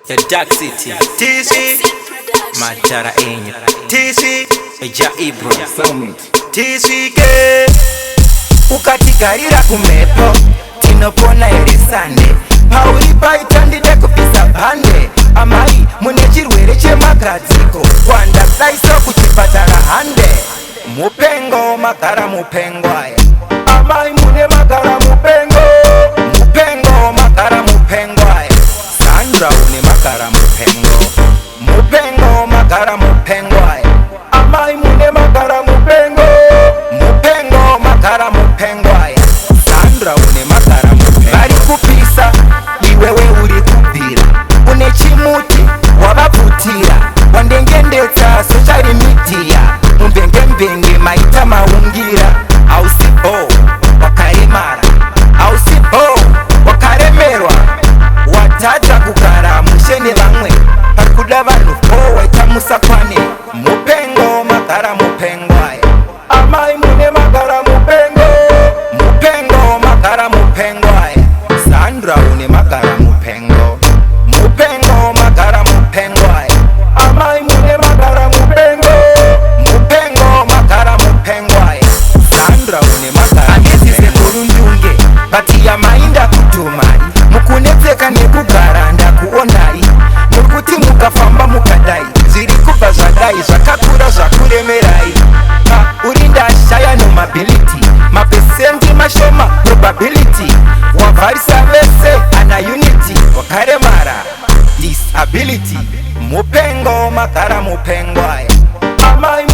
ya Dark City TC Matara Enya TC Eja Ibro TC ke ukatigarira kumepo tinopona erisande pauri paitandide kupisa bhande amai mune chirwere chemagadziko wanda saiso kuchipatara hande mupengo magara mupengo aya amai mune magara mupengo mupengo magara mupengo aya Sandra une magara mupengo mupengo magara mupengo aya amai mune magara mupengo mupengo magara mupengo aya Sandra une magara mupengo vari kupisa iwewe uri kubvira une chimuti wavabvutira wandengendedza social media mumbengembenge maita maungira ausibo wakaremara ausibo wakaremerwa watadza kugara mushe nevamwe parikuda vanhu po waita musakwane mupengo magara mupengo aya amai mune magara mupengo mupengo magara mupengo aya Sandra une magara mupengo mupengo magara mupengo aya amai mune magara mupengo mupengo magara mupengo aya Sandra une magara andisize kurundunge bati yamainda kutumai mukunetseka nekugara ndakuonai nokuti mukafamba mukadai zviri kubva zvadai zvakakura zvakuremerai uri ndashaya nomability mapesendi mashoma probability wavharisa vese ana unity wakaremara disability mupengo magara mupengo aya amai